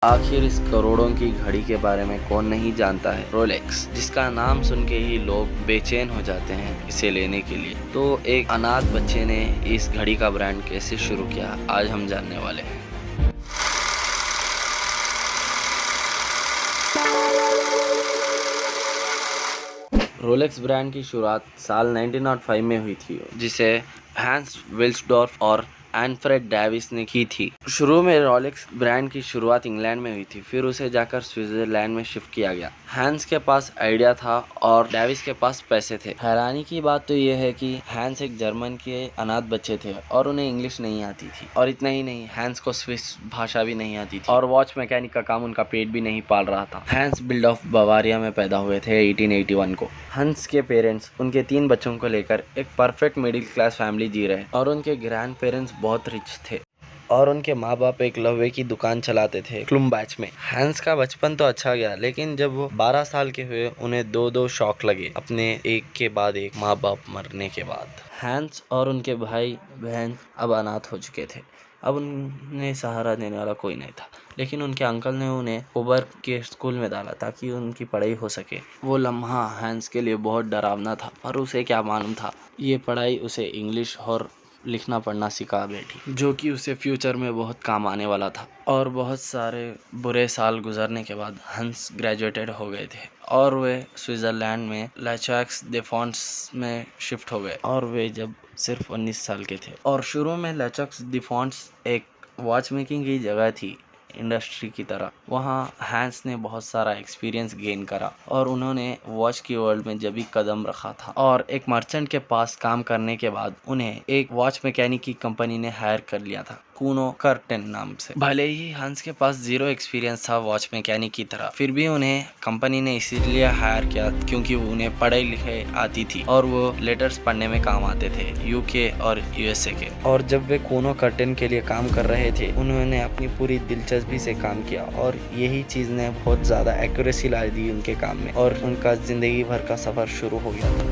आखिर इस करोड़ों की घड़ी के बारे में कौन नहीं जानता है रोलेक्स, जिसका नाम सुन के ही लोग बेचैन हो जाते हैं इसे लेने के लिए। तो एक अनाथ बच्चे ने इस घड़ी का ब्रांड कैसे शुरू किया, आज हम जानने वाले हैं। रोलेक्स ब्रांड की शुरुआत साल 1905 में हुई थी, जिसे हैंस विल्सडॉर्फ और एल्फ्रेड डेविस ने की थी। शुरू में रोलेक्स ब्रांड की शुरुआत इंग्लैंड में हुई थी, फिर उसे जाकर स्विट्जरलैंड में शिफ्ट किया गया। हैंस के पास आइडिया था और डेविस के पास पैसे थे। हैरानी की बात तो यह है कि हैंस एक जर्मन के अनाथ बच्चे थे और उन्हें इंग्लिश नहीं आती थी, और इतना ही नहीं, हैंस को स्विस भाषा भी नहीं आती थी और वॉच मैकेनिक का काम उनका पेट भी नहीं पाल रहा था। हैंस बिल्डॉफ बवारिया में पैदा हुए थे 1881 को। हैंस के पेरेंट्स उनके 3 बच्चों को लेकर एक परफेक्ट मिडिल क्लास फैमिली जी रहे, और उनके ग्रैंड पेरेंट्स बहुत रिच थे और उनके माँ बाप एक लोहे की दुकान चलाते थे क्लुम्बैच में। हैंस का बचपन तो अच्छा गया, लेकिन जब वो 12 साल के हुए उन्हें दो शौक लगे, अपने एक के बाद एक माँ बाप मरने के बाद। हैंस और उनके भाई बहन अब अनाथ हो चुके थे। अब उन्हें सहारा देने वाला कोई नहीं था, लेकिन उनके अंकल ने उन्हें कोबर्ग के स्कूल में डाला ताकि उनकी पढ़ाई हो सके। वो लम्हा हैंस के लिए बहुत डरावना था, पर उसे क्या मालूम था, ये पढ़ाई उसे इंग्लिश और लिखना पढ़ना सिखा बैठी, जो कि उसे फ्यूचर में बहुत काम आने वाला था। और बहुत सारे बुरे साल गुजरने के बाद हंस ग्रेजुएटेड हो गए थे और वे स्विट्जरलैंड में लैचैक्स दे फॉन्ट्स में शिफ्ट हो गए, और वे जब सिर्फ 19 साल के थे। और शुरू में लैचैक्स दे फॉन्ट्स एक वॉच मेकिंग की जगह थी, इंडस्ट्री की तरह। वहाँ हैंस ने बहुत सारा एक्सपीरियंस गेन करा और उन्होंने वॉच की वर्ल्ड में जब भी कदम रखा था, और एक मर्चेंट के पास काम करने के बाद उन्हें एक वॉच मैकेनिक की कंपनी ने हायर कर लिया था, कूनो कर्टेन नाम से। भले ही हंस के पास 0 एक्सपीरियंस था वॉच मैकेनिक की तरह, फिर भी उन्हें कंपनी ने इसीलिए हायर किया क्योंकि उन्हें पढ़ाई लिखाई आती थी और वो लेटर्स पढ़ने में काम आते थे, यूके और यूएसए के। और जब वे कूनो कर्टेन के लिए काम कर रहे थे, उन्होंने अपनी पूरी दिलचस्पी से काम किया, और यही चीज़ ने बहुत ज़्यादा एक्यूरेसी ला दी उनके काम में, और उनका ज़िंदगी भर का सफ़र शुरू हो गया था।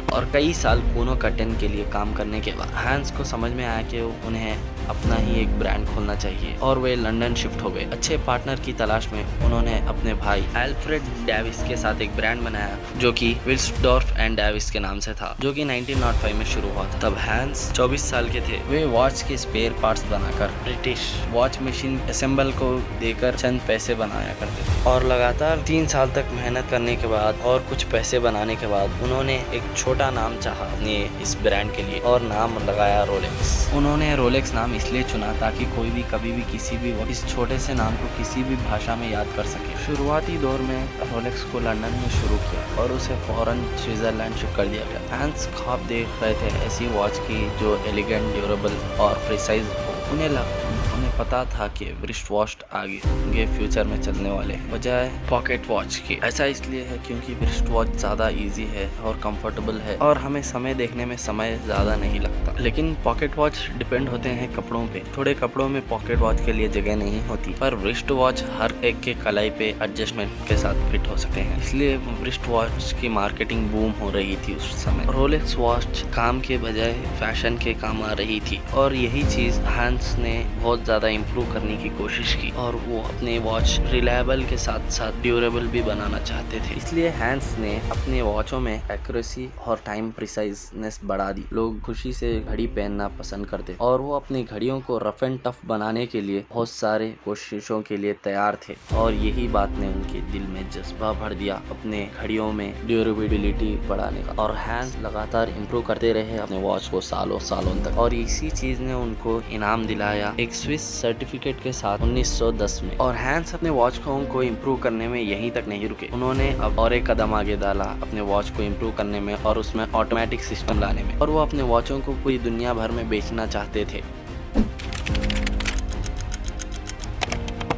और कई साल कूनो कर्टेन के लिए काम करने के बाद हैंस को समझ में आया कि उन्हें अपना ही एक ब्रांड खोलना चाहिए, और वे लंदन शिफ्ट हो गए। अच्छे पार्टनर की तलाश में उन्होंने अपने भाई एल्फ्रेड डेविस के साथ एक ब्रांड बनाया, जो कि विल्सडॉर्फ एंड डेविस के नाम से था, जो कि 1905 में शुरू हुआ था। तब हैंस 24 साल के थे। वे वॉच के स्पेयर पार्ट्स बनाकर ब्रिटिश वॉच मशीन असेंबल को देकर चंद पैसे बनाया करते थे, और लगातार 3 साल तक मेहनत करने के बाद और कुछ पैसे बनाने के बाद उन्होंने एक छोटा नाम चाहा अपने इस ब्रांड के लिए, और नाम लगाया रोलेक्स। उन्होंने रोलेक्स नाम इसलिए चुना ताकि कोई भी कभी भी किसी भी इस छोटे से नाम को किसी भी भाषा में याद कर सके। शुरुआती दौर में रोलेक्स को लंदन में शुरू किया और उसे फौरन स्विट्जरलैंड शिफ्ट कर दिया गया। हैंस ख्वाब देख रहे थे ऐसी वॉच की जो एलिगेंट, ड्यूरेबल और प्रिसाइज हो। उन्हें पता था कि रिस्ट वॉच आगे फ्यूचर में चलने वाले हैं, बजाय पॉकेट वॉच की। ऐसा इसलिए है क्योंकि रिस्ट वॉच ज़्यादा इजी है और कंफर्टेबल है, और हमें समय देखने में समय ज़्यादा नहीं लगता। लेकिन पॉकेट वॉच डिपेंड होते हैं कपड़ों पे। थोड़े कपड़ों में पॉकेट वॉच के लिए जगह नहीं होती, पर रिस्ट वॉच हर एक के कलाई पे एडजस्टमेंट के साथ फिट हो सकते हैं, इसलिए रिस्ट वॉच की मार्केटिंग बूम हो रही थी उस समय। रोलेक्स वॉच काम के बजाय फैशन के काम आ रही थी, और यही चीज़ हैंस ने बहुत ज़्यादा इम्प्रूव करने की कोशिश की, और वो अपने वॉच रिलायबल के साथ साथ ड्यूरेबल भी बनाना चाहते थे। इसलिए हैंस ने अपने वॉचों में एक्यूरेसी और टाइम प्रिसाइजनेस बढ़ा दी। लोग खुशी से घड़ी पहनना पसंद करते, और वो अपनी घड़ियों को रफ एंड टफ बनाने के लिए बहुत सारे कोशिशों के लिए तैयार थे, और यही बात ने उनके दिल में जज्बा भर दिया अपने घड़ियों में ड्यूरेबिलिटी बढ़ाने का। और हैंस लगातार इम्प्रूव करते रहे अपने वॉच को सालों तक, और इसी चीज़ ने उनको इनाम दिलाया एक स्विस सर्टिफिकेट के साथ 1910 में। और हैंस अपने वॉच को इम्प्रूव करने में यहीं तक नहीं रुके, उन्होंने अब और एक कदम आगे डाला अपने वॉच को इम्प्रूव करने में और उसमें ऑटोमेटिक सिस्टम लाने में, और वो अपने वॉचों को पूरी दुनिया भर में बेचना चाहते थे।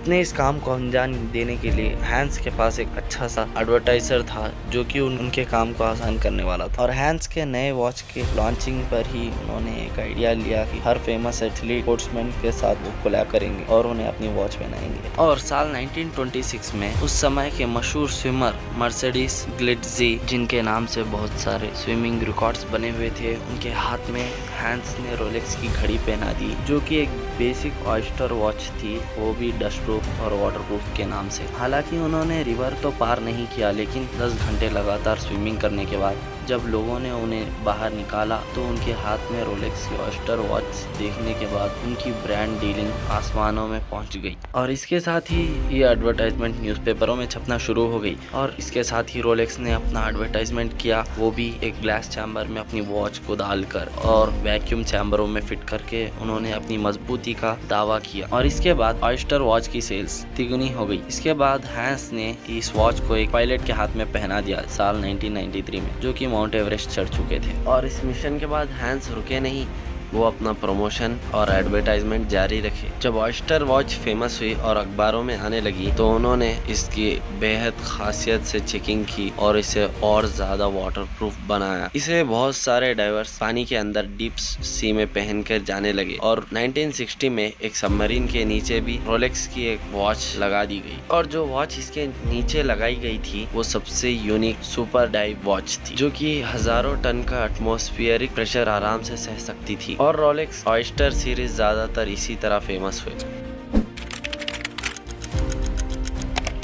अपने इस काम को अंजाम देने के लिए हैंस के पास एक अच्छा सा एडवर्टाइजर था जो कि उनके काम को आसान करने वाला था। और हैंस के नए वॉच के लॉन्चिंग पर ही उन्होंने एक आइडिया लिया कि हर फेमस एथलीट स्पोर्ट्समैन के साथ वो कोलैब करेंगे और उन्हें अपनी वॉच पहनाएंगे। और साल 1926 में उस समय के मशहूर स्विमर मर्सिडीज ग्लिट्जी, जिनके नाम से बहुत सारे स्विमिंग रिकॉर्ड्स बने हुए थे, उनके हाथ में हैंस ने रोलेक्स की घड़ी पहना दी जो कि एक बेसिक ऑयस्टर वॉच थी, वो भी डस्ट प्रूफ और वाटर प्रूफ के नाम से। हालांकि उन्होंने रिवर तो पार नहीं किया, लेकिन 10 घंटे लगातार स्विमिंग करने के बाद जब लोगों ने उन्हें बाहर निकाला तो उनके हाथ में रोलेक्स की ऑयस्टर वॉच देखने के बाद उनकी ब्रांड डीलिंग आसमानों में पहुंच गई। और इसके साथ ही ये एडवर्टाइजमेंट न्यूज़पेपरों में छपना शुरू हो गई। और इसके साथ ही रोलेक्स ने अपना एडवर्टाइजमेंट किया, वो भी एक ग्लास चैम्बर में अपनी वॉच को डालकर और वैक्यूम चैम्बरों में फिट करके उन्होंने अपनी मजबूती का दावा किया। और इसके बाद ऑयस्टर वॉच की सेल्स तिगुनी हो गई। इसके बाद हैंस ने इस वॉच को एक पायलट के हाथ में पहना दिया साल 1993 में, जो कि माउंट एवरेस्ट चढ़ चुके थे। और इस मिशन के बाद हैंस रुके नहीं, वो अपना प्रमोशन और एडवर्टाइजमेंट जारी रखे। जब ऑयस्टर वॉच फेमस हुई और अखबारों में आने लगी तो उन्होंने इसकी बेहद खासियत से चेकिंग की और इसे और ज़्यादा वाटरप्रूफ बनाया। इसे बहुत सारे डाइवर्स पानी के अंदर डीप सी में पहनकर जाने लगे। और 1960 में एक सबमरीन के नीचे भी रोलेक्स की एक वॉच लगा दी गई। और जो वॉच इसके नीचे लगाई गई थी वो सबसे यूनिक सुपर डाइव वॉच थी, जो कि हजारों टन का एटमॉस्फेरिक प्रेशर आराम से सह सकती थी। और रोलेक्स ऑयस्टर सीरीज ज्यादातर इसी तरह फेमस हुए।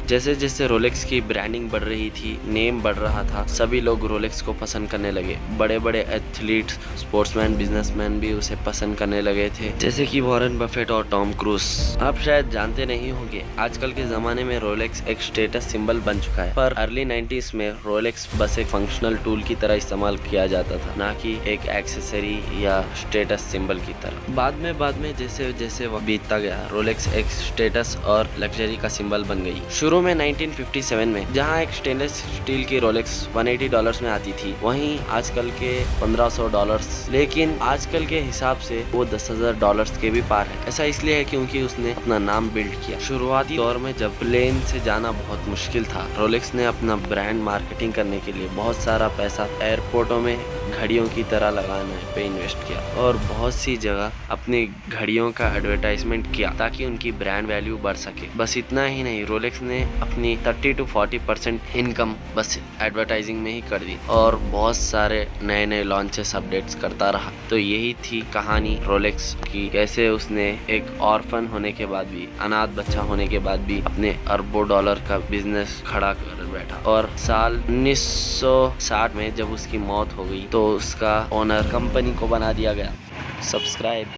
जैसे जैसे रोलेक्स की ब्रांडिंग बढ़ रही थी, नेम बढ़ रहा था, सभी लोग रोलेक्स को पसंद करने लगे। बड़े बड़े एथलीट्स, स्पोर्ट्समैन, बिजनेसमैन भी उसे पसंद करने लगे थे, जैसे कि वॉरेन बफेट और टॉम क्रूज। आप शायद जानते नहीं होंगे, आजकल के जमाने में रोलेक्स एक स्टेटस सिंबल बन चुका है, पर अर्ली 90s में रोलेक्स बस एक फंक्शनल टूल की तरह इस्तेमाल किया जाता था, ना कि एक एक्सेसरी या स्टेटस सिंबल की तरह। बाद में जैसे जैसे वक्त बीतता गया, रोलेक्स एक स्टेटस और लग्जरी का सिंबल बन गई। शुरू में 1957 में जहां एक स्टेनलेस स्टील की रोलेक्स $180 में आती थी, वहीं आजकल के $1500, लेकिन आजकल के हिसाब से वो $10,000 के भी पार है। ऐसा इसलिए है क्योंकि उसने अपना नाम बिल्ड किया। शुरुआती दौर में जब प्लेन से जाना बहुत मुश्किल था, रोलेक्स ने अपना ब्रांड मार्केटिंग करने के लिए बहुत सारा पैसा एयरपोर्टों में घड़ियों की तरह लगाने पे इन्वेस्ट किया और बहुत सी जगह अपनी घड़ियों का एडवर्टाइजमेंट किया ताकि उनकी ब्रांड वैल्यू बढ़ सके। बस इतना ही नहीं, रोलेक्स ने अपनी 30 to 40% इनकम बस एडवर्टाइजिंग में ही कर दी और बहुत सारे नए लॉन्चेस अपडेट्स करता रहा। तो यही थी कहानी रोलेक्स की, कैसे उसने एक ऑर्फन होने के बाद भी, अनाथ बच्चा होने के बाद भी अपने अरबों डॉलर का बिजनेस खड़ा कर बैठा। और साल 1960 में जब उसकी मौत हो गई तो उसका ओनर कंपनी को बना दिया गया। सब्सक्राइब।